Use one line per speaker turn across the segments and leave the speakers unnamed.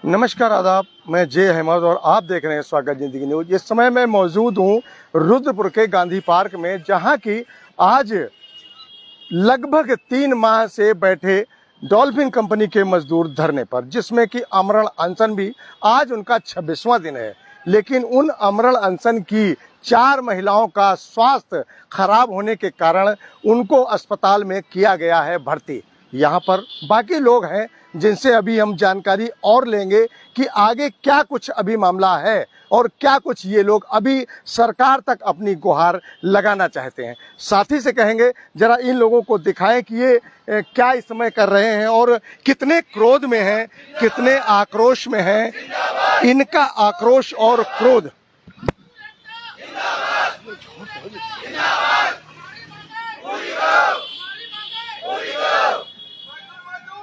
नमस्कार आदाब, मैं जय अहमद और आप देख रहे हैं स्वागत जिंदगी न्यूज। इस समय मैं मौजूद हूं रुद्रपुर के गांधी पार्क में, जहां की आज लगभग 3 माह से बैठे डॉल्फिन कंपनी के मजदूर धरने पर, जिसमें कि आमरण अनशन भी आज उनका 26वां दिन है। लेकिन उन आमरण अनशन की 4 महिलाओं का स्वास्थ्य खराब होने के कारण उनको अस्पताल में किया गया है भर्ती। यहाँ पर बाकी लोग हैं जिनसे अभी हम जानकारी और लेंगे कि आगे क्या कुछ अभी मामला है और क्या कुछ ये लोग अभी सरकार तक अपनी गुहार लगाना चाहते हैं। साथ ही से कहेंगे जरा इन लोगों को दिखाएं कि ये क्या इस समय कर रहे हैं और कितने क्रोध में हैं, कितने आक्रोश में हैं। इनका आक्रोश और क्रोध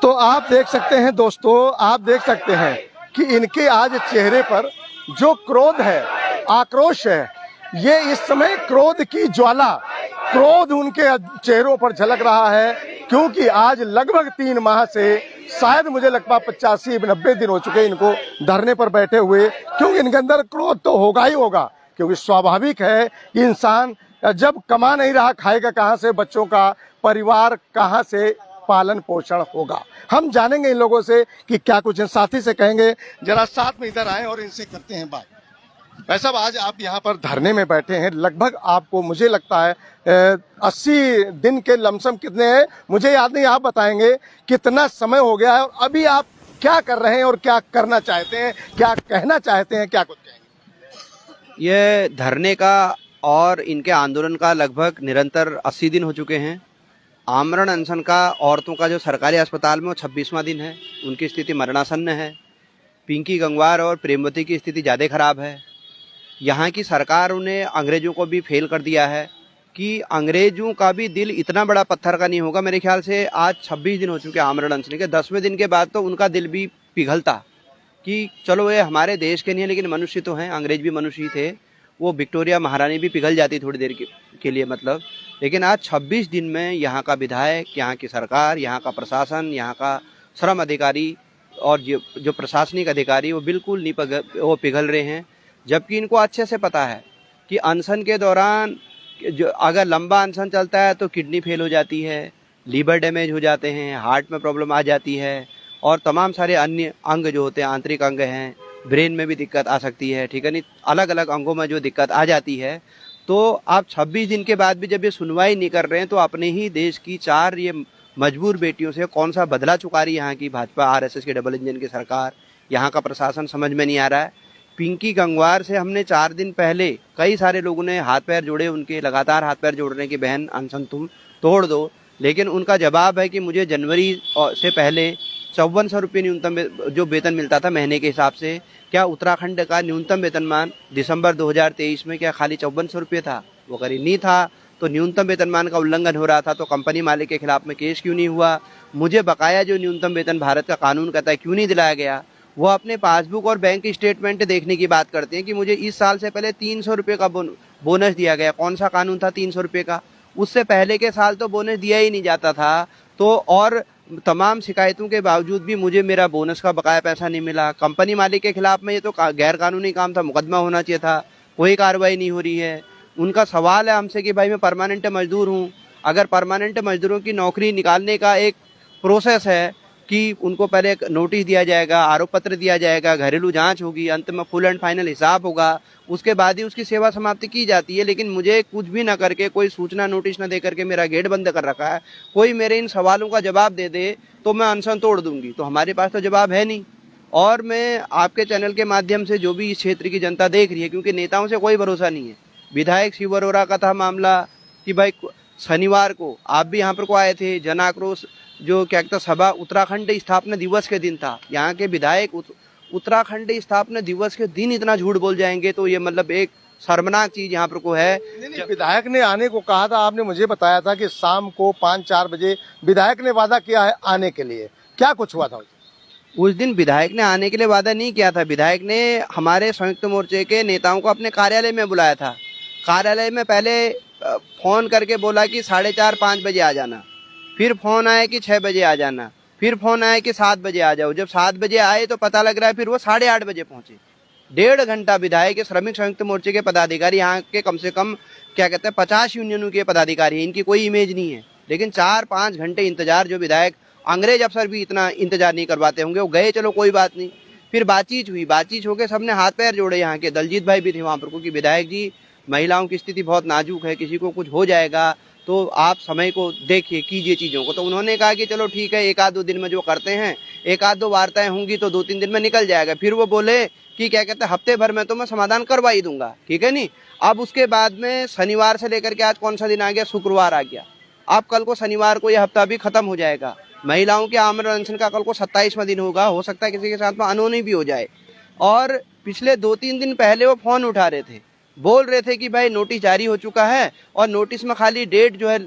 तो आप देख सकते हैं दोस्तों, आप देख सकते हैं कि इनके आज चेहरे पर जो क्रोध है, आक्रोश है, ये इस समय क्रोध की ज्वाला, क्रोध उनके चेहरों पर झलक रहा है। क्योंकि आज लगभग 3 माह से, शायद मुझे लगता 85-90 दिन हो चुके इनको धरने पर बैठे हुए। क्योंकि इनके अंदर क्रोध तो होगा ही होगा, क्योंकि स्वाभाविक है इंसान जब कमा नहीं रहा खाएगा कहाँ से, बच्चों का परिवार कहाँ से पालन पोषण होगा। हम जानेंगे इन लोगों से कि क्या कुछ है। साथी से कहेंगे जरा साथ में इधर आए और इनसे करते हैं बात। भाई साहब, आज आप यहाँ पर धरने में बैठे हैं, लगभग आपको मुझे लगता है 80 दिन के लमसम कितने हैं मुझे याद नहीं, आप बताएंगे कितना समय हो गया है और अभी आप क्या कर रहे हैं और क्या करना चाहते हैं, क्या कहना चाहते हैं, क्या कुछ कहेंगे?
ये धरने का और इनके आंदोलन का लगभग निरंतर 80 दिन हो चुके हैं। आमरण अनशन का औरतों का जो सरकारी अस्पताल में वो 26वां दिन है। उनकी स्थिति मरणासन्न है। पिंकी गंगवार और प्रेमवती की स्थिति ज़्यादा खराब है। यहाँ की सरकार उन्हें अंग्रेजों को भी फेल कर दिया है कि अंग्रेजों का भी दिल इतना बड़ा पत्थर का नहीं होगा। मेरे ख्याल से आज 26 दिन हो चुके आमरण अनशन के। 10वें दिन के बाद तो उनका दिल भी पिघलता कि चलो ये हमारे देश के नहीं है लेकिन मनुष्य तो हैं। अंग्रेज भी मनुष्य ही थे। वो विक्टोरिया महारानी भी पिघल जाती थोड़ी देर के लिए मतलब। लेकिन आज 26 दिन में यहाँ का विधायक, यहाँ की सरकार, यहाँ का प्रशासन, यहाँ का श्रम अधिकारी और जो प्रशासनिक अधिकारी वो बिल्कुल नहीं वो पिघल रहे हैं। जबकि इनको अच्छे से पता है कि अनशन के दौरान जो अगर लंबा अनशन चलता है तो किडनी फेल हो जाती है, लीवर डैमेज हो जाते हैं, हार्ट में प्रॉब्लम आ जाती है और तमाम सारे अन्य अंग जो होते हैं, आंतरिक अंग हैं, ब्रेन में भी दिक्कत आ सकती है। ठीक है नहीं, अलग अलग अंगों में जो दिक्कत आ जाती है। तो आप 26 दिन के बाद भी जब ये सुनवाई नहीं कर रहे हैं तो अपने ही देश की 4 ये मजबूर बेटियों से कौन सा बदला चुका रही है यहाँ की भाजपा आरएसएस के डबल इंजन की सरकार, यहाँ का प्रशासन, समझ में नहीं आ रहा है। पिंकी गंगवार से हमने 4 दिन पहले कई सारे लोगों ने हाथ पैर जोड़े, उनके लगातार हाथ पैर जोड़ रहे हैं कि बहन अनशन तुम तोड़ दो। लेकिन उनका जवाब है कि मुझे जनवरी से पहले 5400 रुपये न्यूनतम जो वेतन मिलता था महीने के हिसाब से, क्या उत्तराखंड का न्यूनतम वेतनमान दिसंबर 2023 में क्या खाली 5400 रुपये था? वो करीब नहीं था। तो न्यूनतम वेतनमान का उल्लंघन हो रहा था तो कंपनी मालिक के खिलाफ में केस क्यों नहीं हुआ? मुझे बकाया जो न्यूनतम वेतन भारत का कानून कहता है क्यों नहीं दिलाया गया? वो अपने पासबुक और बैंक स्टेटमेंट देखने की बात करते हैं कि मुझे इस साल से पहले 300 रुपये का बोनस दिया गया। कौन सा कानून था 300 रुपये का? उससे पहले के साल तो बोनस दिया ही नहीं जाता था। तो और तमाम शिकायतों के बावजूद भी मुझे मेरा बोनस का बकाया पैसा नहीं मिला। कंपनी मालिक के खिलाफ में ये तो गैर कानूनी काम था, मुकदमा होना चाहिए था, कोई कार्रवाई नहीं हो रही है। उनका सवाल है हमसे कि भाई मैं परमानेंट मजदूर हूँ, अगर परमानेंट मजदूरों की नौकरी निकालने का एक प्रोसेस है कि उनको पहले एक नोटिस दिया जाएगा, आरोप पत्र दिया जाएगा, घरेलू जांच होगी, अंत में फुल एंड फाइनल हिसाब होगा, उसके बाद ही उसकी सेवा समाप्ति की जाती है। लेकिन मुझे कुछ भी ना करके, कोई सूचना नोटिस ना दे करके मेरा गेट बंद कर रखा है। कोई मेरे इन सवालों का जवाब दे दे तो मैं अनशन तोड़ दूंगी। तो हमारे पास तो जवाब है नहीं। और मैं आपके चैनल के माध्यम से जो भी इस क्षेत्र की जनता देख रही है, क्योंकि नेताओं से कोई भरोसा नहीं है। विधायक शिव अरोड़ा का था मामला कि भाई शनिवार को आप भी यहाँ पर को आए थे, जन आक्रोश जो क्या कहता सभा उत्तराखंड स्थापना दिवस के दिन था। यहाँ के विधायक उत्तराखंड स्थापना दिवस के दिन इतना झूठ बोल जाएंगे तो ये मतलब एक शर्मनाक चीज यहाँ पर को है।
विधायक ने आने को कहा था, आपने मुझे बताया था कि शाम को 5-4 बजे विधायक ने वादा किया है आने के लिए, क्या कुछ हुआ था?
उस दिन विधायक ने आने के लिए वादा नहीं किया था। विधायक ने हमारे संयुक्त मोर्चे के नेताओं को अपने कार्यालय में बुलाया था। कार्यालय में पहले फोन करके बोला कि 4:30-5 बजे आ जाना, फिर फोन आया कि 6 बजे आ जाना, फिर फोन आया कि 7 बजे आ जाओ। जब 7 बजे आए तो पता लग रहा है फिर वो 8:30 बजे पहुंचे। 1.5 घंटा विधायक के श्रमिक संयुक्त मोर्चे के पदाधिकारी, यहाँ के कम से कम क्या कहते हैं 50 यूनियनों के पदाधिकारी हैं, इनकी कोई इमेज नहीं है, लेकिन 4-5 घंटे इंतजार जो विधायक, अंग्रेज अफसर भी इतना इंतजार नहीं करवाते होंगे। वो गए, चलो कोई बात नहीं। फिर बातचीत हुई, बातचीत होकर सबने हाथ पैर जोड़े। यहाँ के दलजीत भाई भी थे वहां पर, क्योंकि विधायक जी महिलाओं की स्थिति बहुत नाजुक है, किसी को कुछ हो जाएगा तो आप समय को देखिए, कीजिए चीजों को। तो उन्होंने कहा कि चलो ठीक है, 1-2 दिन में जो करते हैं, 1-2 वार्ताएं होंगी तो 2-3 दिन में निकल जाएगा। फिर वो बोले कि क्या कहते हैं हफ्ते भर में तो मैं समाधान करवा ही दूंगा, ठीक है नहीं। अब उसके बाद में शनिवार से लेकर के आज कौन सा दिन आ गया, शुक्रवार आ गया। अब कल को शनिवार को यह हफ्ता भी खत्म हो जाएगा। महिलाओं के आमरण अनशन का कल को 27वां दिन होगा, हो सकता है किसी के साथ में अनहोनी भी हो जाए। और पिछले 2-3 दिन पहले वो फोन उठा रहे थे, बोल रहे थे कि भाई नोटिस जारी हो चुका है और नोटिस में खाली डेट जो है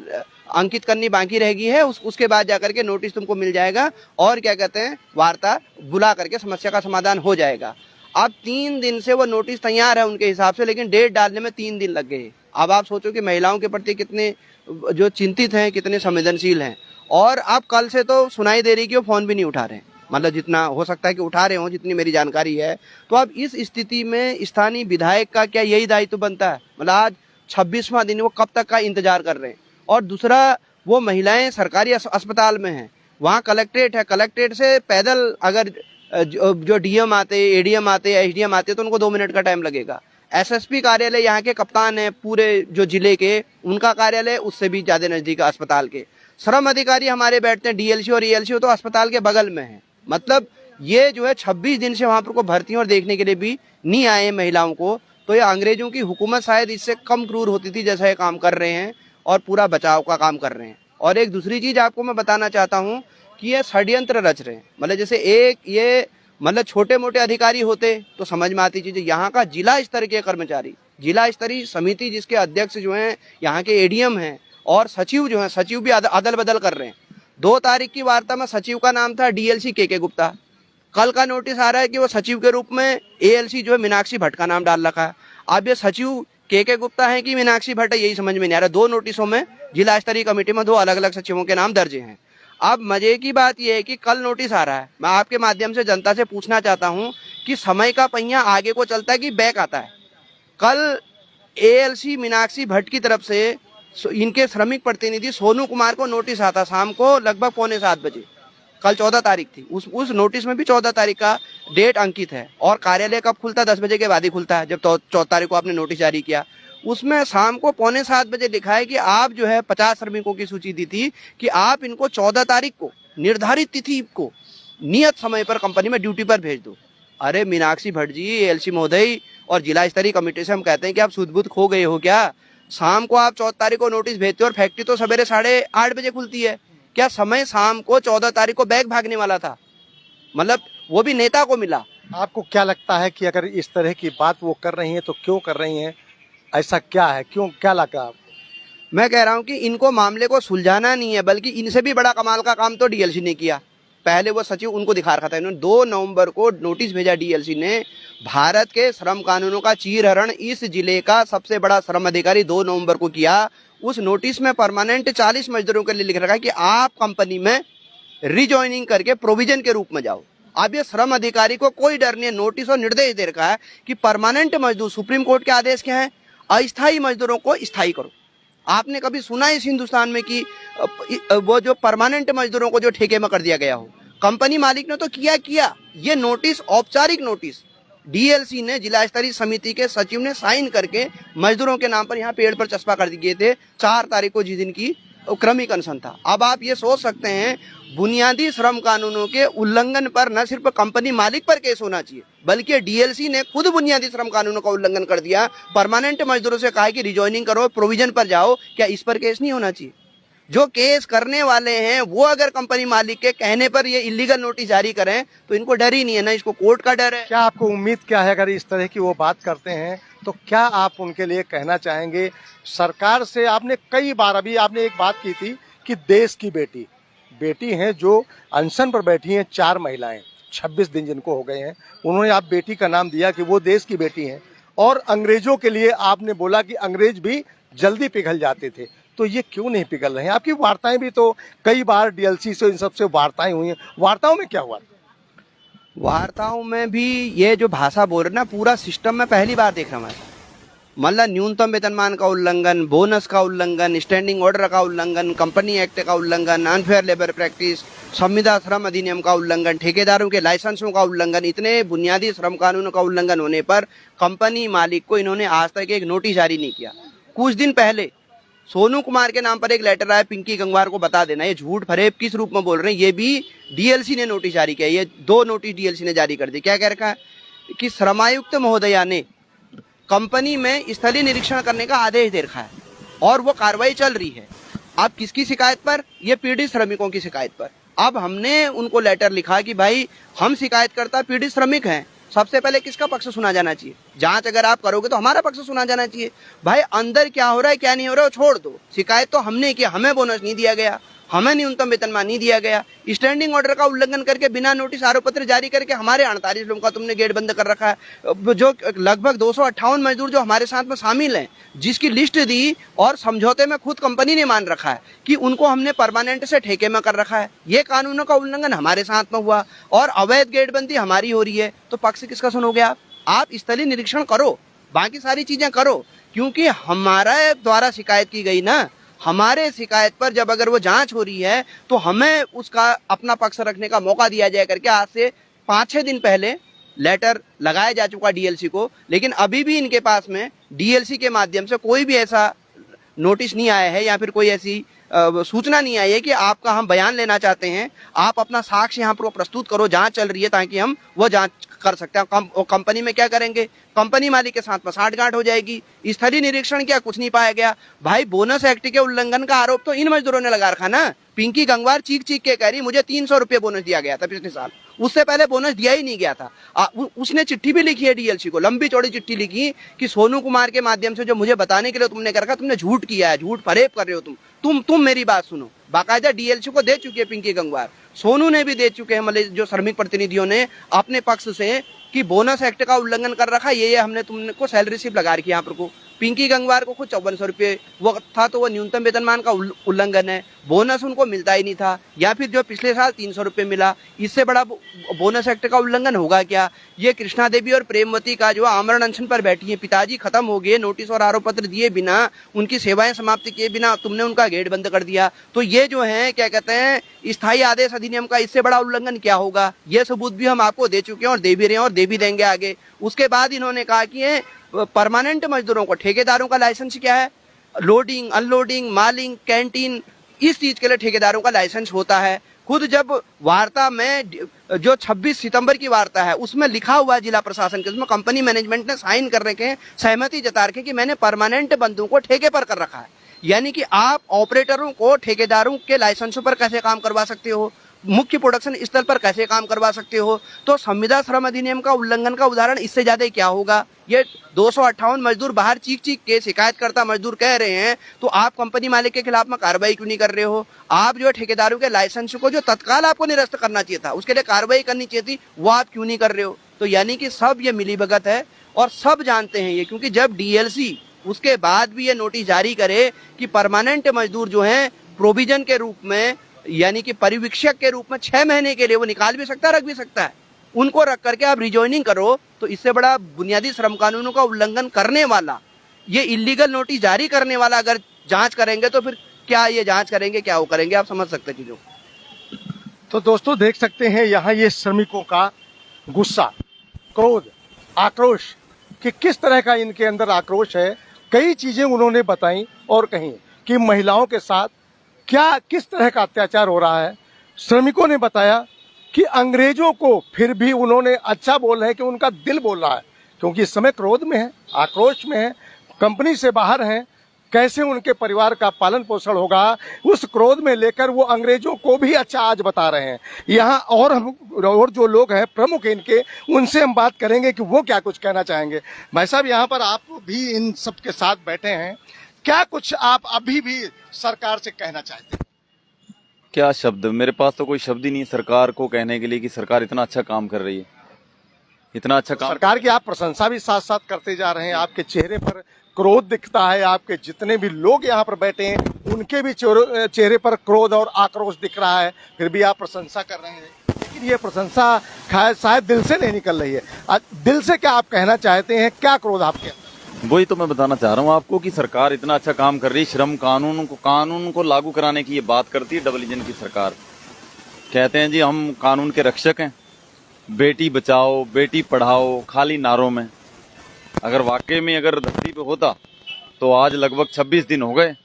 अंकित करनी बाकी रहेगी है, उसके बाद जाकर के नोटिस तुमको मिल जाएगा और क्या कहते हैं वार्ता बुला करके समस्या का समाधान हो जाएगा। अब 3 दिन से वो नोटिस तैयार है उनके हिसाब से, लेकिन डेट डालने में 3 दिन लग गए। अब आप सोचो कि महिलाओं के प्रति कितने जो चिंतित हैं, कितने संवेदनशील हैं। और अब कल से तो सुनाई दे रही कि वो फोन भी नहीं उठा रहे, मतलब जितना हो सकता है कि उठा रहे हो, जितनी मेरी जानकारी है। तो अब इस स्थिति में स्थानीय विधायक का क्या यही दायित्व बनता है? मतलब आज 26वां दिन, वो कब तक का इंतजार कर रहे हैं। और दूसरा, वो महिलाएं सरकारी अस्पताल में हैं, वहाँ कलेक्ट्रेट है, कलेक्ट्रेट से पैदल अगर जो डीएम आते, एडीएम आते, एसडीएम आते तो उनको 2 मिनट का टाइम लगेगा। एसएसपी कार्यालय यहाँ के कप्तान है पूरे जो जिले के, उनका कार्यालय उससे भी ज्यादा नजदीक है अस्पताल के। श्रम अधिकारी हमारे बैठते हैं, डीएलसी और ईएलसी तो अस्पताल के बगल में है। मतलब ये जो है 26 दिन से वहां पर को भर्ती और देखने के लिए भी नहीं आए महिलाओं को। तो ये अंग्रेजों की हुकूमत शायद इससे कम क्रूर होती थी जैसा ये काम कर रहे हैं, और पूरा बचाव का काम कर रहे हैं। और एक दूसरी चीज आपको मैं बताना चाहता हूँ कि ये षड्यंत्र रच रहे हैं। मतलब जैसे एक ये मतलब छोटे मोटे अधिकारी होते तो समझ में आती चीजें, यहाँ का जिला स्तर के कर्मचारी, जिला स्तरीय समिति जिसके अध्यक्ष जो हैं यहाँ के एडीएम हैं, और सचिव जो है, सचिव भी अदल बदल कर रहे हैं। 2 तारीख की वार्ता में सचिव का नाम था डीएलसी के गुप्ता, कल का नोटिस आ रहा है कि वो सचिव के रूप में एएलसी जो है मीनाक्षी भट्ट का नाम डाल रखा है। अब ये सचिव के गुप्ता है कि मीनाक्षी भट्ट है, यही समझ में नहीं आ रहा। 2 नोटिसों में जिला स्तरीय कमेटी में 2 अलग अलग सचिवों के नाम दर्ज हैं। अब मजे की बात यह है कि कल नोटिस आ रहा है, मैं आपके माध्यम से जनता से पूछना चाहता हूं कि समय का पहिया आगे को चलता है कि बैक आता है। कल एएलसी मीनाक्षी भट्ट की तरफ से इनके श्रमिक प्रतिनिधि सोनू कुमार को नोटिस आता शाम को लगभग 6:45 बजे, कल 14 तारीख थी। उस नोटिस में भी 14 तारीख का डेट अंकित है, और कार्यालय कब खुलता है? 10 बजे के बाद ही खुलता है। जब 14 तारीख को आपने नोटिस जारी किया, उसमें शाम को 6:45 बजे लिखा है कि आप जो है 50 श्रमिकों की सूची दी थी कि आप इनको 14 तारीख को निर्धारित तिथि को नियत समय पर कंपनी में ड्यूटी पर भेज दो। अरे मीनाक्षी भट्ट जी, एएलसी महोदय और जिला स्तरीय कमेटी से हम कहते हैं कि आप सुध-बुध खो गए हो क्या? शाम को आप 14 तारीख को नोटिस भेजते हो और फैक्ट्री तो सवेरे 8:30 बजे खुलती है। क्या समय शाम को 14 तारीख को बैग भागने वाला था? मतलब वो भी नेता को मिला।
आपको क्या लगता है कि अगर इस तरह की बात वो कर रही हैं तो क्यों कर रही हैं? ऐसा क्या है, क्यों, क्या लगा आपको?
मैं कह रहा हूं कि इनको मामले को सुलझाना नहीं है, बल्कि इनसे भी बड़ा कमाल का काम तो डीएलसी ने किया। पहले वो सचिव उनको दिखा रखा था, इन्होंने 2 नवंबर को नोटिस भेजा डीएलसी ने। भारत के श्रम कानूनों का चीरहरण इस जिले का सबसे बड़ा श्रम अधिकारी 2 नवंबर को किया। उस नोटिस में परमानेंट 40 मजदूरों के लिए लिख रखा है कि आप कंपनी में रिजॉइनिंग करके प्रोविजन के रूप में जाओ। अब ये श्रम अधिकारी को कोई डर नहीं है, नोटिस और निर्देश दे रखा है कि परमानेंट मजदूर, सुप्रीम कोर्ट के आदेश क्या है, अस्थायी मजदूरों को स्थायी करो। आपने कभी सुना इस हिंदुस्तान में कि वो जो परमानेंट मजदूरों को जो ठेके में कर दिया गया हो? कंपनी मालिक ने तो किया। ये नोटिस, औपचारिक नोटिस डीएलसी ने, जिला स्तरीय समिति के सचिव ने साइन करके मजदूरों के नाम पर यहाँ पेड़ पर चस्पा कर दिए थे 4 तारीख को, जिस दिन की क्रमिक अनशन था। अब आप ये सोच सकते हैं, बुनियादी श्रम कानूनों के उल्लंघन पर न सिर्फ कंपनी मालिक पर केस होना चाहिए, बल्कि डीएलसी ने खुद बुनियादी श्रम कानूनों का उल्लंघन कर दिया। परमानेंट मजदूरों से कहा कि रिजॉइनिंग करो, प्रोविजन पर जाओ। क्या इस पर केस नहीं होना चाहिए? जो केस करने वाले हैं वो अगर कंपनी मालिक के कहने पर ये इलीगल नोटिस जारी करें तो इनको डर ही नहीं है, ना इसको कोर्ट का डर है।
क्या आपको उम्मीद क्या है, अगर इस तरह की वो बात करते हैं तो क्या आप उनके लिए कहना चाहेंगे सरकार से? आपने कई बार, अभी आपने एक बात की थी कि देश की बेटी हैं जो अनशन पर बैठी हैं, 4 महिलाएं, 26 दिन जिनको हो गए हैं, उन्होंने आप बेटी का नाम दिया कि वो देश की बेटी हैं। और अंग्रेजों के लिए आपने बोला कि अंग्रेज भी जल्दी पिघल जाते थे, तो ये क्यों नहीं पिघल रहे हैं? आपकी वार्ताएं भी तो कई बार डीएलसी से इन सबसे वार्ताएं हुई हैं, वार्ताओं में क्या हुआ?
वार्ताओं में भी ये जो भाषा बोल रहे ना, पूरा सिस्टम में पहली बार देख रहा हूँ ऐसा। मतलब न्यूनतम वेतनमान का उल्लंघन, बोनस का उल्लंघन, स्टैंडिंग ऑर्डर का उल्लंघन, कंपनी एक्ट का उल्लंघन, अनफेयर लेबर प्रैक्टिस, संविदा श्रम अधिनियम का उल्लंघन, ठेकेदारों के लाइसेंसों का उल्लंघन, इतने बुनियादी श्रम कानूनों का उल्लंघन होने पर कंपनी मालिक को इन्होंने आज तक एक नोटिस जारी नहीं किया। कुछ दिन पहले सोनू कुमार के नाम पर एक लेटर आया, पिंकी गंगवार को बता देना। ये झूठ फरेब किस रूप में बोल रहे हैं, ये भी डीएलसी ने नोटिस जारी किया। ये 2 नोटिस डीएलसी ने जारी कर दी। क्या कह रखा है कि श्रमायुक्त महोदया ने कंपनी में स्थलीय निरीक्षण करने का आदेश दे रखा है और वो कार्रवाई चल रही है। अब किसकी शिकायत पर? ये पीड़ित श्रमिकों की शिकायत पर। अब हमने उनको लेटर लिखा कि भाई हम शिकायतकर्ता पीड़ित श्रमिक हैं, सबसे पहले किसका पक्ष सुना जाना चाहिए? जांच अगर आप करोगे तो हमारा पक्ष सुना जाना चाहिए। भाई अंदर क्या हो रहा है क्या नहीं हो रहा है छोड़ दो, शिकायत तो हमने किया, हमें बोनस नहीं दिया गया, हमें न्यूनतम वेतनमान नहीं दिया गया, स्टैंडिंग ऑर्डर का उल्लंघन करके बिना नोटिस आरोप पत्र जारी करके हमारे 48 लोगों का तुमने गेट बंद कर रखा है। जो लगभग 258 मजदूर जो हमारे साथ में शामिल हैं, जिसकी लिस्ट दी और समझौते में खुद कंपनी ने मान रखा है कि उनको हमने परमानेंट से ठेके में कर रखा है। ये कानूनों का उल्लंघन हमारे साथ में हुआ और अवैध गेटबंदी हमारी हो रही है, तो पक्ष किसका सुनोगे आप स्थलीय निरीक्षण करो, बाकी सारी चीजें करो, क्योंकि हमारे द्वारा शिकायत की गई ना, हमारे शिकायत पर जब अगर वो जांच हो रही है तो हमें उसका अपना पक्ष रखने का मौका दिया जाए करके आज से 5-6 दिन पहले लेटर लगाया जा चुका डीएलसी को। लेकिन अभी भी इनके पास में डीएलसी के माध्यम से कोई भी ऐसा नोटिस नहीं आया है या फिर कोई ऐसी सूचना नहीं आई है कि आपका हम बयान लेना चाहते हैं, आप अपना साक्ष्य यहाँ पर प्रस्तुत करो, जांच चल रही है, ताकि हम वो जांच कर सकते हैं। कंपनी में क्या करेंगे? कंपनी मालिक के साथ में साठगांठ हो जाएगी। स्थलीय निरीक्षण क्या, कुछ नहीं पाया गया। भाई बोनस एक्ट के उल्लंघन का आरोप तो इन मजदूरों ने लगा रखा ना। पिंकी गंगवार चीख चीख के कह रही मुझे 300 रुपये बोनस दिया गया था पिछले साल, उससे पहले बोनस दिया ही नहीं गया था। उसने चिट्ठी भी लिखी है डीएलसी को, लंबी चौड़ी चिट्ठी लिखी कि सोनू कुमार के माध्यम से जो मुझे बताने के लिए तुमने कर रखा, तुमने झूठ किया है, झूठ फरेब कर रहे हो तुम मेरी बात सुनो। बाकायदा डीएलसी को दे चुकी है पिंकी गंगवार, सोनू ने भी दे चुके हैं, मतलब जो श्रमिक प्रतिनिधियों ने अपने पक्ष से कि बोनस एक्ट का उल्लंघन कर रखा, ये हमने तुमको सैलरी स्लिप लगा रखी है यहाँ पर को। पिंकी गंगवार को खुद 5400 रुपये वो था, तो वो न्यूनतम वेतनमान का उल्लंघन है, बोनस उनको मिलता ही नहीं था। या फिर जो पिछले साल 300 रुपये मिला, इससे बड़ा बोनस एक्ट का उल्लंघन होगा क्या? ये कृष्णा देवी और प्रेमवती का जो आमरण अनशन पर बैठी है, पिताजी खत्म हो गए, नोटिस और आरोप पत्र दिए बिना, उनकी सेवाएं समाप्त किए बिना तुमने उनका गेट बंद कर दिया। तो ये जो है क्या कहते हैं स्थायी आदेश अधिनियम का, इससे बड़ा उल्लंघन क्या होगा? ये सबूत भी हम आपको दे चुके हैं और दे भी रहे हैं और दे भी देंगे आगे। उसके बाद इन्होंने कहा कि परमानेंट मजदूरों को, ठेकेदारों का लाइसेंस क्या है? लोडिंग, अनलोडिंग, मालिंग, कैंटीन, इस चीज के लिए ठेकेदारों का लाइसेंस होता है। खुद जब वार्ता में जो 26 सितंबर की वार्ता है उसमें लिखा हुआ है जिला प्रशासन के, उसमें कंपनी मैनेजमेंट ने साइन कर रखे हैं, सहमति जता रखे कि मैंने परमानेंट बंदों को ठेके पर कर रखा है। यानी कि आप ऑपरेटरों को ठेकेदारों के लाइसेंसों पर कैसे काम करवा सकते हो, मुख्य प्रोडक्शन स्थल पर कैसे काम करवा सकते हो? तो संविदा श्रम अधिनियम का उल्लंघन का उदाहरण इससे ज्यादा क्या होगा? ये 258 मजदूर बाहर चीख चीख के शिकायतकर्ता मजदूर कह रहे हैं, तो आप कंपनी मालिक के खिलाफ में कार्रवाई क्यों नहीं कर रहे हो? आप जो ठेकेदारों के लाइसेंस को जो तत्काल आपको निरस्त करना चाहिए था, उसके लिए कार्रवाई करनी चाहिए थी, वो आप क्यों नहीं कर रहे हो? तो यानी कि सब ये मिलीभगत है और सब जानते हैं ये, क्योंकि जब डीएलसी उसके बाद भी ये नोटिस जारी करे कि परमानेंट मजदूर जो है प्रोविजन के रूप में, यानी कि परिवीक्षक के रूप में 6 महीने के लिए वो निकाल भी सकता है, रख भी सकता है, उनको रख करके आप रिजॉइनिंग करो, तो इससे बड़ा बुनियादी श्रम कानूनों का उल्लंघन करने वाला, ये इलीगल नोटिस जारी करने वाला अगर जांच करेंगे तो फिर क्या ये जांच करेंगे, क्या वो करेंगे, आप समझ सकते हैं चीजों को।
तो दोस्तों देख सकते हैं यहाँ ये श्रमिकों का गुस्सा, क्रोध, आक्रोश, कि किस तरह का इनके अंदर आक्रोश है। कई चीजें उन्होंने बताई और कही कि महिलाओं के साथ क्या किस तरह का अत्याचार हो रहा है। श्रमिकों ने बताया कि अंग्रेजों को फिर भी उन्होंने अच्छा बोल रहे हैं कि उनका दिल बोल रहा है, क्योंकि इस समय क्रोध में है, आक्रोश में है, कंपनी से बाहर हैं, कैसे उनके परिवार का पालन पोषण होगा, उस क्रोध में लेकर वो अंग्रेजों को भी अच्छा आज बता रहे हैं। यहाँ और जो लोग हैं प्रमुख इनके, उनसे हम बात करेंगे कि वो क्या कुछ कहना चाहेंगे। भाई साहब, यहाँ पर आप भी इन सब के साथ बैठे हैं, क्या कुछ आप अभी भी सरकार से कहना चाहते हैं?
क्या शब्द, मेरे पास तो कोई शब्द ही नहीं सरकार को कहने के लिए कि सरकार इतना अच्छा काम कर रही है, इतना अच्छा काम।
सरकार की आप प्रशंसा भी साथ साथ करते जा रहे हैं, आपके चेहरे पर क्रोध दिखता है, आपके जितने भी लोग यहाँ पर बैठे हैं उनके भी चेहरे पर क्रोध और आक्रोश दिख रहा है, फिर भी आप प्रशंसा कर रहे हैं। लेकिन ये प्रशंसा शायद दिल से नहीं निकल रही है। दिल से क्या आप कहना चाहते हैं, क्या क्रोध आपके अंदर?
वही तो मैं बताना चाह रहा हूँ आपको कि सरकार इतना अच्छा काम कर रही है, श्रम कानून को लागू कराने की ये बात करती है डबल इंजन की सरकार। कहते हैं जी हम कानून के रक्षक हैं, बेटी बचाओ बेटी पढ़ाओ खाली नारों में। अगर वाकई में अगर धरती पे होता तो आज लगभग 26 दिन हो गए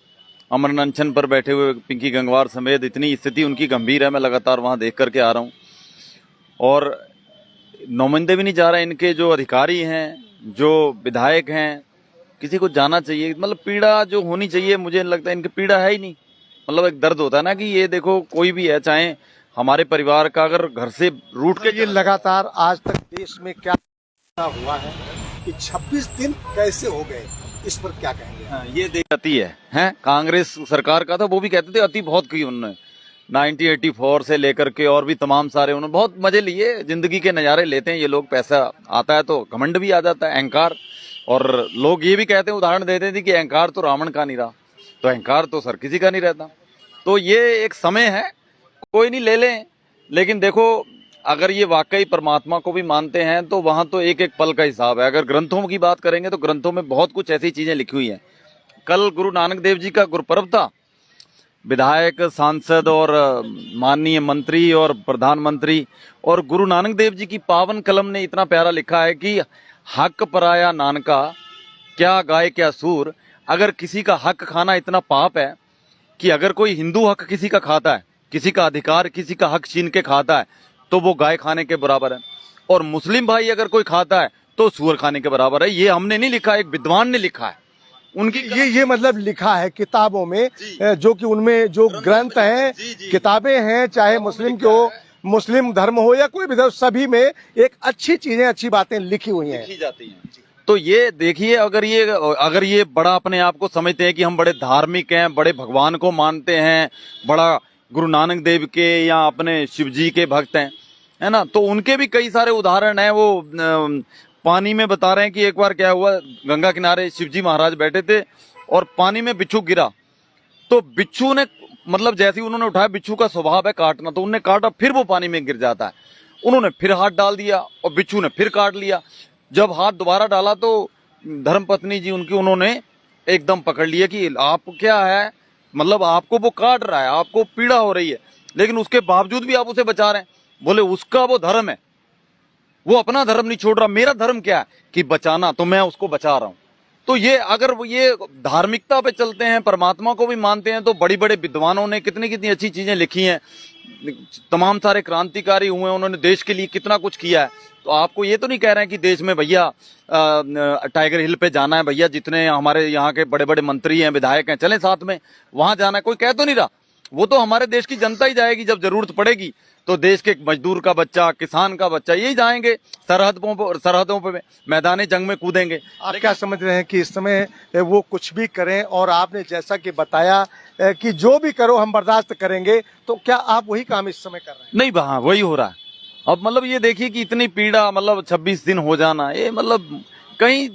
अमरण अनशन पर बैठे हुए पिंकी गंगवार समेत। इतनी स्थिति उनकी गंभीर है, मैं लगातार वहां देख करके आ रहा हूं और नुमाइंदे भी नहीं जा रहे। इनके जो अधिकारी हैं, जो विधायक हैं, किसी को जाना चाहिए। मतलब पीड़ा जो होनी चाहिए, मुझे लगता है इनकी पीड़ा है ही नहीं। मतलब एक दर्द होता है ना कि ये देखो कोई भी है, चाहे हमारे परिवार का अगर घर से रूठ के
ये लगातार आज तक देश में क्या हुआ है कि 26 दिन कैसे हो गए, इस पर क्या कहेंगे?
हाँ, ये देख अति है कांग्रेस सरकार का था, वो भी कहते थे अति बहुत की उन्होंने 1984 से लेकर के और भी तमाम सारे उन्होंने बहुत मजे लिए। जिंदगी के नजारे लेते हैं ये लोग, पैसा आता है तो घमंड भी आ जाता है, अहंकार। और लोग ये भी कहते हैं, उदाहरण देते थे कि अहंकार तो रावण का नहीं रहा, तो अहंकार तो सर किसी का नहीं रहता। तो ये एक समय है, कोई नहीं ले लें। लेकिन देखो अगर ये वाकई परमात्मा को भी मानते हैं तो वहां तो एक एक पल का हिसाब है। अगर ग्रंथों की बात करेंगे तो ग्रंथों में बहुत कुछ ऐसी चीजें लिखी हुई हैं। कल गुरु नानक देव जी का गुरुपर्व था। विधायक, सांसद और माननीय मंत्री और प्रधानमंत्री और गुरु नानक देव जी की पावन कलम ने इतना प्यारा लिखा है कि हक पराया नानका क्या गाय क्या सूर। अगर किसी का हक खाना इतना पाप है कि अगर कोई हिंदू हक किसी का खाता है, किसी का अधिकार किसी का हक छीन के खाता है, तो वो गाय खाने के बराबर है। और मुस्लिम भाई अगर कोई खाता है तो सूअर खाने के बराबर है। ये हमने नहीं लिखा, एक विद्वान ने लिखा है। उनकी
ये मतलब लिखा है किताबों में, जो कि उनमें जो ग्रंथ हैं, किताबें हैं, चाहे मुस्लिम के हो, मुस्लिम धर्म हो या कोई भी धर्म, सभी में एक अच्छी चीजें, अच्छी बातें लिखी हुई हैं,
लिखी जाती हैं। तो ये देखिए, अगर ये बड़ा अपने आप को समझते हैं कि हम बड़े धार्मिक हैं, बड़े भगवान को मानते हैं, बड़ा गुरु नानक देव के या अपने शिव जी के भक्त हैं, है ना, तो उनके भी कई सारे उदाहरण हैं। वो पानी में बता रहे हैं कि एक बार क्या हुआ, गंगा किनारे शिवजी महाराज बैठे थे और पानी में बिच्छू गिरा। तो बिच्छू ने मतलब जैसे ही उन्होंने उठाया, बिच्छू का स्वभाव है काटना, तो उन्होंने काटा, फिर वो पानी में गिर जाता है। उन्होंने फिर हाथ डाल दिया और बिच्छू ने फिर काट लिया। जब हाथ दोबारा डाला तो धर्मपत्नी जी उनकी, उन्होंने एकदम पकड़ लिया कि आप क्या है, मतलब आपको वो काट रहा है, आपको पीड़ा हो रही है, लेकिन उसके बावजूद भी आप उसे बचा रहे हैं। बोले उसका वो धर्म है, वो अपना धर्म नहीं छोड़ रहा, मेरा धर्म क्या है कि बचाना, तो मैं उसको बचा रहा हूं। तो ये अगर वो ये धार्मिकता पे चलते हैं, परमात्मा को भी मानते हैं, तो बड़ी बड़े विद्वानों ने कितनी कितनी अच्छी चीजें लिखी हैं। तमाम सारे क्रांतिकारी हुए, उन्होंने देश के लिए कितना कुछ किया है। तो आपको ये तो नहीं कह रहे हैं कि देश में भैया टाइगर हिल पे जाना है, भैया जितने हमारे यहाँ के बड़े बड़े मंत्री हैं, विधायक हैं, चले साथ में वहां जाना है, कोई कह तो नहीं रहा। वो तो हमारे देश की जनता ही जाएगी, जब जरूरत पड़ेगी तो देश के मजदूर का बच्चा, किसान का बच्चा, यही जाएंगे सरहदों पे मैदान जंग में कूदेंगे।
आप क्या समझ रहे हैं कि इस समय वो कुछ भी करें, और आपने जैसा कि बताया कि जो भी करो हम बर्दाश्त करेंगे, तो क्या आप वही काम इस समय कर रहे हैं?
नहीं, हाँ वही हो रहा है। अब मतलब ये देखिए कि इतनी पीड़ा, मतलब 26 दिन हो जाना, ये मतलब कहीं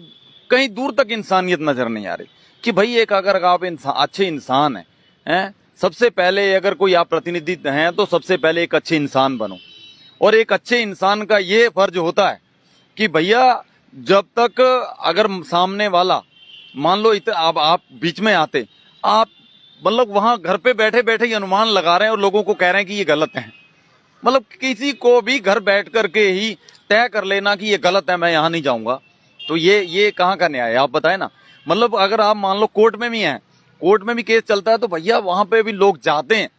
कहीं दूर तक इंसानियत नजर नहीं आ रही कि भाई एक अगर आप अच्छे इंसान हैं, सबसे पहले अगर कोई आप प्रतिनिधि हैं तो सबसे पहले एक अच्छे इंसान बनो। और एक अच्छे इंसान का ये फर्ज होता है कि भैया जब तक अगर सामने वाला, मान लो आप बीच में आते, आप मतलब वहां घर पे बैठे बैठे ही अनुमान लगा रहे हैं और लोगों को कह रहे हैं कि ये गलत है। मतलब किसी को भी घर बैठ करके ही तय कर लेना कि ये गलत है, मैं यहां नहीं जाऊंगा, तो ये कहाँ का न्याय है, आप बताए ना। मतलब अगर आप मान लो कोर्ट में भी हैं, कोर्ट में भी केस चलता है, तो भैया वहां पे भी लोग जाते हैं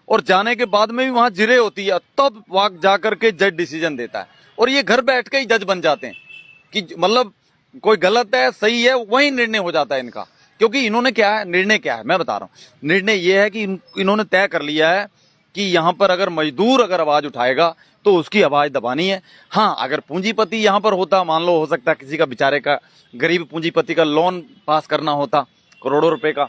और जाने के बाद में भी वहां जिरे होती है, तब वहां जाकर के जज डिसीजन देता है। और ये घर बैठ के ही जज बन जाते हैं कि मतलब कोई गलत है सही है, वही निर्णय हो जाता है इनका। क्योंकि इन्होंने क्या है, निर्णय क्या है मैं बता रहा हूँ। निर्णय ये है कि इन्होंने तय कर लिया है कि यहाँ पर अगर मजदूर अगर आवाज उठाएगा तो उसकी आवाज दबानी है। हाँ, अगर पूंजीपति यहाँ पर होता, मान लो हो सकता है किसी का बेचारे का गरीब पूंजीपति का लोन पास करना होता करोड़ों रुपए का,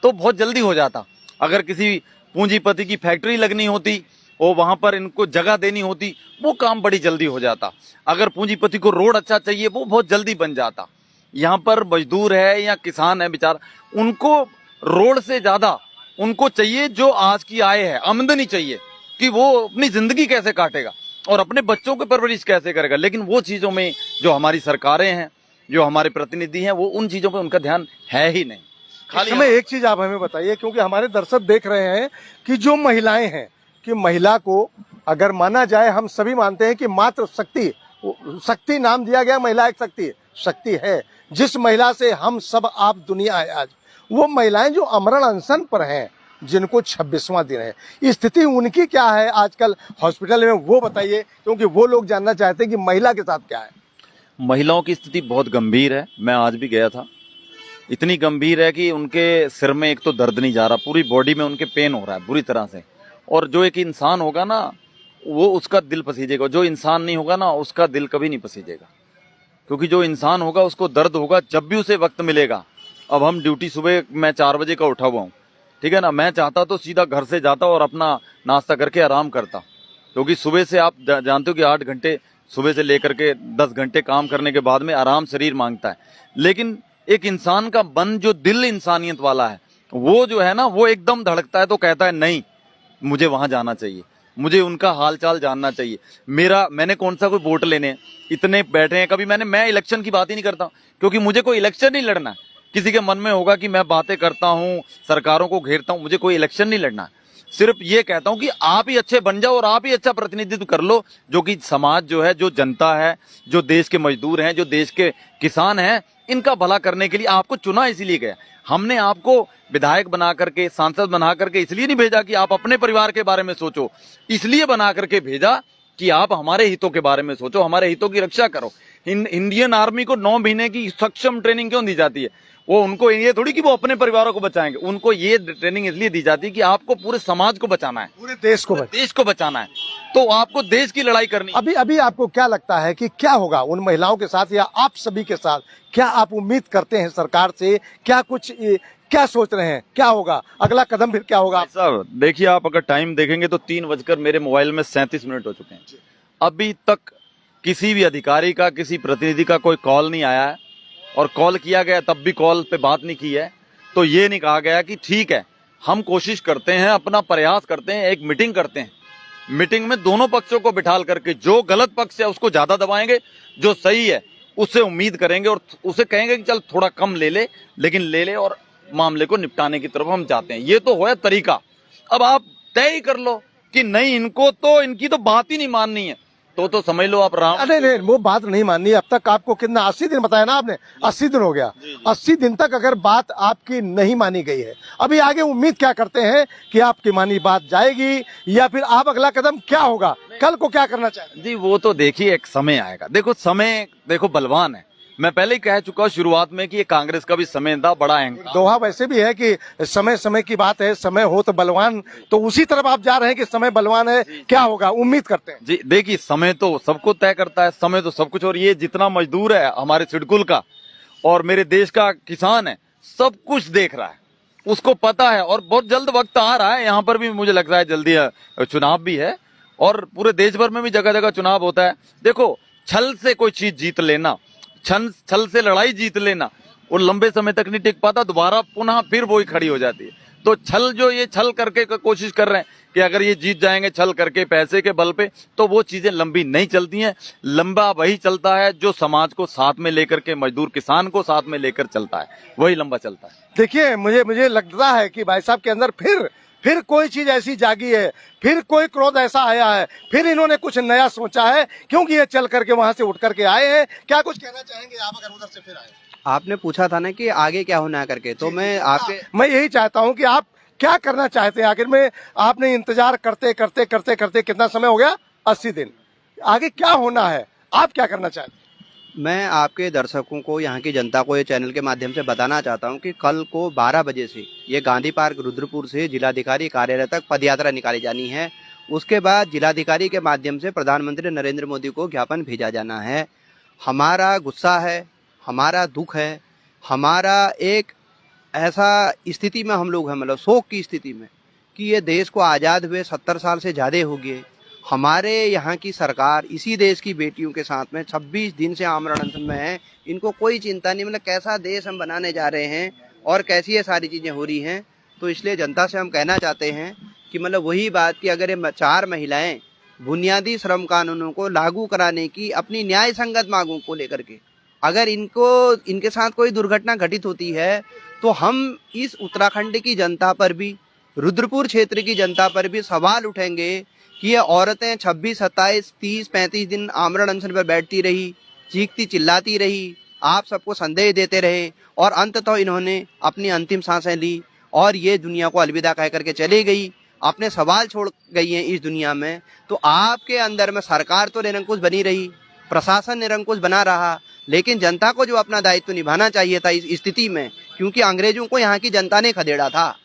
तो बहुत जल्दी हो जाता। अगर किसी पूंजीपति की फैक्ट्री लगनी होती और वहां पर इनको जगह देनी होती, वो काम बड़ी जल्दी हो जाता। अगर पूंजीपति को रोड अच्छा चाहिए, वो बहुत जल्दी बन जाता। यहाँ पर मजदूर है या किसान है बेचारा, उनको रोड से ज्यादा उनको चाहिए जो आज की आय है, आमदनी चाहिए कि वो अपनी जिंदगी कैसे काटेगा और अपने बच्चों की परवरिश कैसे करेगा। लेकिन वो चीजों में जो हमारी सरकारें हैं, जो हमारे प्रतिनिधि हैं, वो उन चीजों पे उनका ध्यान है ही नहीं।
खाली में एक चीज आप हमें बताइए, क्योंकि हमारे दर्शक देख रहे हैं कि जो महिलाएं हैं, कि महिला को अगर माना जाए, हम सभी मानते हैं कि मात्र शक्ति नाम दिया गया, महिला एक शक्ति है, जिस महिला से हम सब आप दुनिया है आज, वो महिलाएं जो अमरण अनशन पर हैं, जिनको 26वां दिन है, स्थिति उनकी क्या है आजकल हॉस्पिटल में, वो बताइए, क्योंकि वो लोग जानना चाहते हैं कि महिला के साथ क्या है।
महिलाओं की स्थिति बहुत गंभीर है, मैं आज भी गया था। इतनी गंभीर है कि उनके सिर में एक तो दर्द नहीं जा रहा, पूरी बॉडी में उनके पेन हो रहा है बुरी तरह से। और जो एक इंसान होगा ना, वो उसका दिल पसीजेगा, जो इंसान नहीं होगा ना, उसका दिल कभी नहीं पसीजेगा, क्योंकि जो इंसान होगा उसको दर्द होगा जब भी उसे वक्त मिलेगा। अब हम ड्यूटी सुबह मैं 4 बजे का उठा हुआ हूँ, ठीक है ना, मैं चाहता तो सीधा घर से जाता और अपना नाश्ता करके आराम करता, क्योंकि सुबह से आप जानते हो कि 8 घंटे सुबह से लेकर के 10 घंटे काम करने के बाद में आराम शरीर मांगता है। लेकिन एक इंसान का मन, जो दिल इंसानियत वाला है, वो जो है ना, वो एकदम धड़कता है तो कहता है नहीं, मुझे वहां जाना चाहिए, मुझे उनका हालचाल जानना चाहिए। मैंने कौन सा कोई वोट लेने, इतने बैठे हैं, कभी मैं इलेक्शन की बात ही नहीं करता, क्योंकि मुझे कोई इलेक्शन नहीं लड़ना है। किसी के मन में होगा कि मैं बातें करता हूं, सरकारों को घेरता हूं, मुझे कोई इलेक्शन नहीं लड़ना है। सिर्फ ये कहता हूं कि आप ही अच्छे बन जाओ और आप ही अच्छा प्रतिनिधित्व कर लो, जो कि समाज जो है, जो जनता है, जो देश के मजदूर हैं, जो देश के किसान हैं, इनका भला करने के लिए आपको चुना इसलिए गया। हमने आपको विधायक बना करके, सांसद बना करके इसलिए नहीं भेजा कि आप अपने परिवार के बारे में सोचो, इसलिए बना करके भेजा कि आप हमारे हितों के बारे में सोचो, हमारे हितों की रक्षा करो। इंडियन आर्मी को 9 महीने की सक्षम ट्रेनिंग क्यों दी जाती है? वो उनको ये थोड़ी कि वो अपने परिवारों को बचाएंगे, उनको ये ट्रेनिंग इसलिए दी जाती है कि आपको पूरे समाज को बचाना है,
पूरे देश को बचाना है।
तो आपको देश की लड़ाई करनी है।
अभी आपको क्या लगता है कि क्या होगा उन महिलाओं के साथ या आप सभी के साथ? क्या आप उम्मीद करते हैं सरकार से? क्या सोच रहे हैं, क्या होगा अगला कदम, फिर क्या होगा?
साहब देखिए, आप अगर टाइम देखेंगे तो 3 बजकर मेरे मोबाइल में 37 मिनट हो चुके हैं। अभी तक किसी भी अधिकारी का, किसी प्रतिनिधि का कोई कॉल नहीं आया है, और कॉल किया गया तब भी कॉल पे बात नहीं की है। तो ये नहीं कहा गया कि ठीक है, हम कोशिश करते हैं, अपना प्रयास करते हैं, एक मीटिंग करते हैं, मीटिंग में दोनों पक्षों को बिठाल करके जो गलत पक्ष है उसको ज्यादा दबाएंगे, जो सही है उससे उम्मीद करेंगे और उसे कहेंगे कि चल थोड़ा कम ले ले, लेकिन ले ले और मामले को निपटाने की तरफ हम जाते हैं। ये तो है तरीका। अब आप तय ही कर लो कि नहीं, इनको तो इनकी तो बात ही नहीं माननी है, तो समझ लो आप राम।
नहीं, वो बात नहीं माननी। अब तक आपको कितना, 80 दिन बताया ना आपने, 80 दिन हो गया। 80 दिन तक अगर बात आपकी नहीं मानी गई है, अभी आगे उम्मीद क्या करते हैं कि आपकी मानी बात जाएगी या फिर आप अगला कदम क्या होगा, कल को क्या करना चाहते हैं?
जी वो तो देखिए, एक समय आएगा। देखो समय, देखो बलवान है। मैं पहले ही कह चुका हूं शुरुआत में कि ये कांग्रेस का भी समय था, बड़ा अहंकार।
दोहा वैसे भी है कि समय की बात है, समय हो तो बलवान, तो उसी तरफ आप जा रहे हैं कि समय बलवान है। क्या होगा उम्मीद करते हैं?
जी देखिए, समय तो सबको तय करता है, समय तो सब कुछ। और ये जितना मजदूर है हमारे सिडकुल का और मेरे देश का किसान है, सब कुछ देख रहा है, उसको पता है। और बहुत जल्द वक्त आ रहा है, यहाँ पर भी मुझे लग रहा है जल्दी चुनाव भी है, और पूरे देश भर में भी जगह जगह चुनाव होता है। देखो, छल से कोई चीज जीत लेना, छल से लड़ाई जीत लेना, वो लंबे समय तक नहीं टिक पाता, दोबारा पुनः फिर वही खड़ी हो जाती है। तो ये छल करके कोशिश कर रहे हैं कि अगर ये जीत जाएंगे छल करके, पैसे के बल पे, तो वो चीजें लंबी नहीं चलती हैं। लंबा वही चलता है जो समाज को साथ में लेकर के, मजदूर किसान को साथ में लेकर चलता है, वही लंबा चलता है।
देखिए, मुझे लगता है कि भाई साहब के अंदर फिर कोई चीज ऐसी जागी है, फिर कोई क्रोध ऐसा आया है, फिर इन्होंने कुछ नया सोचा है, क्योंकि ये चल करके वहां से उठ करके आए हैं। क्या कुछ कहना चाहेंगे आप अगर उधर से फिर आए?
आपने पूछा था ना कि आगे क्या होना है करके, तो मैं
यही चाहता हूं कि आप क्या करना चाहते हैं आखिर में? आपने इंतजार करते करते कितना समय हो गया? 80 दिन। आगे क्या होना है, आप क्या करना चाहते हैं?
मैं आपके दर्शकों को, यहाँ की जनता को ये चैनल के माध्यम से बताना चाहता हूँ कि कल को 12 बजे से ये गांधी पार्क रुद्रपुर से जिलाधिकारी कार्यालय तक पदयात्रा निकाली जानी है। उसके बाद जिलाधिकारी के माध्यम से प्रधानमंत्री नरेंद्र मोदी को ज्ञापन भेजा जाना है। हमारा गुस्सा है, हमारा दुख है, हमारा एक ऐसा स्थिति में हम लोग हैं, मतलब शोक की स्थिति में, कि ये देश को आज़ाद हुए 70 साल से ज़्यादा हो गए। हमारे यहाँ की सरकार इसी देश की बेटियों के साथ में 26 दिन से आमरण अनशन में है। इनको कोई चिंता नहीं, मतलब कैसा देश हम बनाने जा रहे हैं और कैसी ये सारी चीजें हो रही हैं। तो इसलिए जनता से हम कहना चाहते हैं कि मतलब वही बात कि अगर ये 4 महिलाएं बुनियादी श्रम कानूनों को लागू कराने की अपनी न्याय संगत मांगों को लेकर के अगर इनके साथ कोई दुर्घटना घटित होती है तो हम इस उत्तराखंड की जनता पर भी, रुद्रपुर क्षेत्र की जनता पर भी सवाल उठेंगे कि ये औरतें 26, 27, 30, 35 दिन आमरण अनशन पर बैठती रही, चीखती चिल्लाती रही, आप सबको संदेश देते रहे और अंततः इन्होंने अपनी अंतिम सांसें ली और ये दुनिया को अलविदा कह करके चली गई, अपने सवाल छोड़ गई हैं इस दुनिया में। तो आपके अंदर में सरकार तो निरंकुश बनी रही, प्रशासन निरंकुश बना रहा, लेकिन जनता को जो अपना दायित्व निभाना चाहिए था इस स्थिति में, क्योंकि अंग्रेजों को यहाँ की जनता ने खदेड़ा था,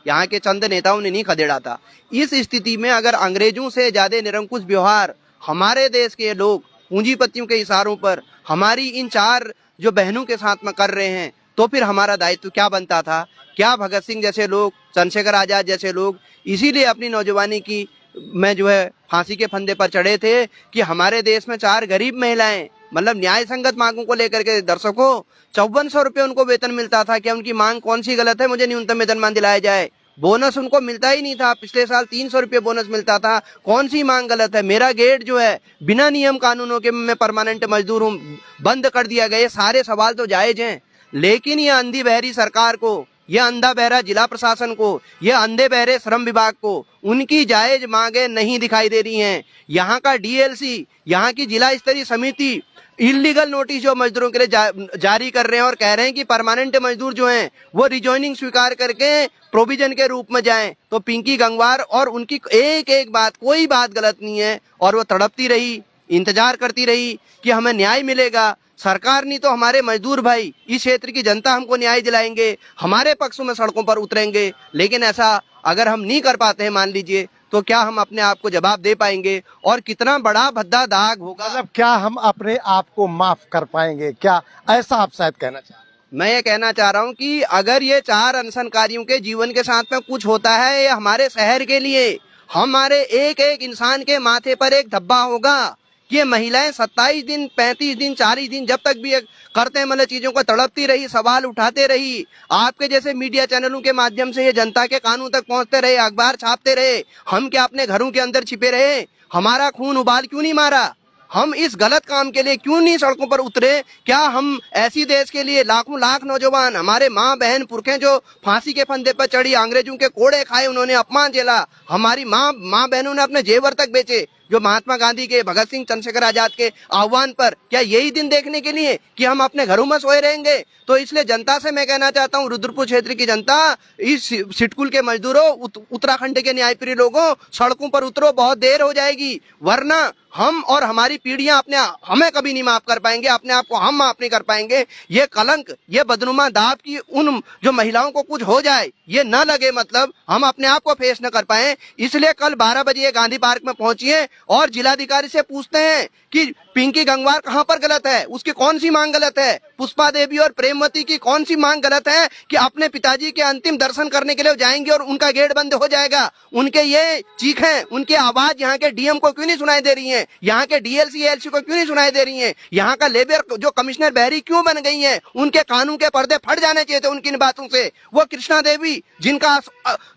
यहाँ के चंद नेताओं ने नहीं खदेड़ा था। इस स्थिति में अगर अंग्रेजों से ज्यादा निरंकुश व्यवहार हमारे देश के लोग पूंजीपतियों के इशारों पर हमारी इन 4 जो बहनों के साथ में कर रहे हैं, तो फिर हमारा दायित्व क्या बनता था? क्या भगत सिंह जैसे लोग, चंद्रशेखर आजाद जैसे लोग इसीलिए अपनी नौजवानी की में जो है फांसी के फंदे पर चढ़े थे कि हमारे देश में 4 गरीब महिलाएं, मतलब न्याय संगत मांगों को लेकर के दर्शकों 5400 रुपये उनको वेतन मिलता था। क्या उनकी मांग कौन सी गलत है? मुझे न्यूनतम वेतनमान दिलाया जाए। बोनस उनको मिलता ही नहीं था, पिछले साल 300 रुपये बोनस मिलता था। कौन सी मांग गलत है? मेरा गेट जो है बिना नियम कानूनों के मैं परमानेंट मजदूर हूँ, बंद कर दिया गया। सारे सवाल तो जायज हैं, लेकिन ये अंधी बहरी सरकार को, ये अंधा बहरा जिला प्रशासन को, ये अंधे बहरे श्रम विभाग को उनकी जायज मांगे नहीं दिखाई दे रही हैं। यहाँ का डीएलसी, यहाँ की जिला स्तरीय समिति इलीगल नोटिस जो मजदूरों के लिए जारी कर रहे हैं और कह रहे हैं कि परमानेंट मजदूर जो हैं वो रिजॉइनिंग स्वीकार करके प्रोविजन के रूप में जाएं। तो पिंकी गंगवार और उनकी एक एक बात, कोई बात गलत नहीं है और वो तड़पती रही, इंतजार करती रही कि हमें न्याय मिलेगा। सरकार नहीं तो हमारे मजदूर भाई, इस क्षेत्र की जनता हमको न्याय दिलाएंगे, हमारे पक्षों में सड़कों पर उतरेंगे। लेकिन ऐसा अगर हम नहीं कर पाते हैं, मान लीजिए, तो क्या हम अपने आप को जवाब दे पाएंगे और कितना बड़ा भद्दा दाग होगा?
मतलब क्या हम अपने आप को माफ कर पाएंगे? क्या ऐसा आप शायद कहना चाह रहे हैं?
मैं ये कहना चाह रहा हूँ कि अगर ये 4 अनशनकारियों के जीवन के साथ में कुछ होता है, ये हमारे शहर के लिए, हमारे एक एक इंसान के माथे पर एक धब्बा होगा। ये महिलाएं 27 दिन, 35 दिन, 40 दिन जब तक भी करते हैं मतलब चीजों को तड़पती रही, सवाल उठाते रही, आपके जैसे मीडिया चैनलों के माध्यम से ये जनता के कानों तक पहुंचते रहे, अखबार छापते रहे। हम क्या अपने घरों के अंदर छिपे रहे? हमारा खून उबाल क्यों नहीं मारा? हम इस गलत काम के लिए क्यों नहीं सड़कों पर उतरे? क्या हम ऐसी देश के लिए लाखों लाख नौजवान, हमारे माँ बहन पुरखे जो फांसी के फंदे पर चढ़ी, अंग्रेजों के कोड़े खाए, उन्होंने अपमान झेला, हमारी माँ बहनों ने अपने जेवर तक बेचे, जो महात्मा गांधी के, भगत सिंह, चंद्रशेखर आजाद के आह्वान पर, क्या यही दिन देखने के लिए कि हम अपने घरों में सोए रहेंगे? तो इसलिए जनता से मैं कहना चाहता हूँ, रुद्रपुर क्षेत्र की जनता, इस सिटकुल के मजदूरों, उत्तराखंड के न्यायप्रिय लोगों, सड़कों पर उतरो, बहुत देर हो जाएगी, वरना हम और हमारी पीढ़ियां हमें कभी नहीं माफ कर पाएंगे, अपने आप को हम माफ नहीं कर पाएंगे। ये कलंक, ये बदनुमा दाव की उन जो महिलाओं को कुछ हो जाए ये न लगे, मतलब हम अपने आप को फेस न कर पाए। इसलिए कल 12 बजे गांधी पार्क में पहुंचिए और जिलाधिकारी से पूछते हैं कि पिंकी गंगवार कहां पर गलत है, उसकी कौन सी मांग गलत है, पुष्पा देवी और प्रेमवती की कौन सी मांग गलत है कि अपने पिताजी के अंतिम दर्शन करने के लिए जाएंगे और उनका गेट बंद हो जाएगा। उनके ये चीखें, उनकी आवाज यहाँ के डीएम को क्यों नहीं सुनाई दे रही है, यहाँ के डीएलसी एलसी को क्यों नहीं सुनाई दे रही है, यहाँ का लेबर जो कमिश्नर बहरी क्यों बन गई है? उनके कानून के पर्दे फट जाने चाहिए थे उनकी इन बातों से। वो कृष्णा देवी जिनका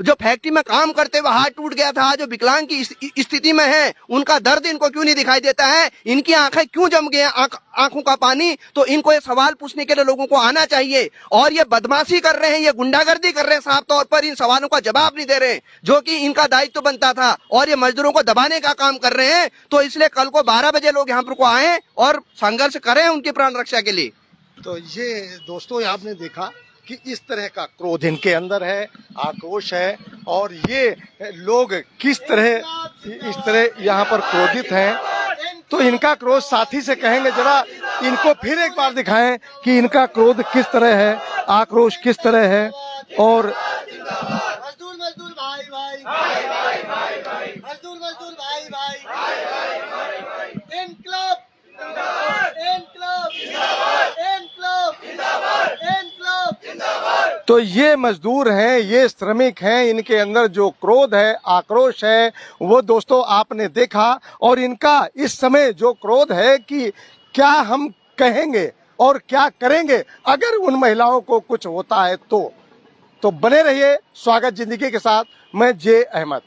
जो फैक्ट्री में काम करते हुए हाथ टूट गया था, जो विकलांग की स्थिति में है, उनका दर्द इनको क्यों नहीं दिखाई देता है? इनकी आंखें क्यों जम गए, आंखों का पानी? तो इनको ये सवाल पूछने के लिए लोगों को आना चाहिए। और ये बदमाशी कर रहे हैं, ये गुंडागर्दी कर रहे हैं, साफ तौर पर इन सवालों का जवाब नहीं दे रहे जो कि इनका दायित्व बनता था, और ये मजदूरों को दबाने का काम कर रहे हैं। तो इसलिए कल को 12 बजे लोग यहाँ पर को आए और संघर्ष करें उनकी प्राण रक्षा के लिए।
तो ये दोस्तों आपने देखा कि इस तरह का क्रोध इनके अंदर है, आक्रोश है, और ये लोग किस तरह यहाँ पर क्रोधित हैं। तो इनका क्रोध साथी से कहेंगे, जरा इनको फिर एक बार दिखाएं कि इनका क्रोध किस तरह है, आक्रोश किस तरह है। और
मजदूर भाई भाई, मजदूर भाई भाई, इनकलाब इनकलाब इनकलाब इनकलाब।
तो ये मजदूर हैं, ये श्रमिक हैं, इनके अंदर जो क्रोध है, आक्रोश है, वो दोस्तों आपने देखा। और इनका इस समय जो क्रोध है कि क्या हम कहेंगे और क्या करेंगे अगर उन महिलाओं को कुछ होता है तो बने रहिए स्वागत जिंदगी के साथ। मैं जे अहमद।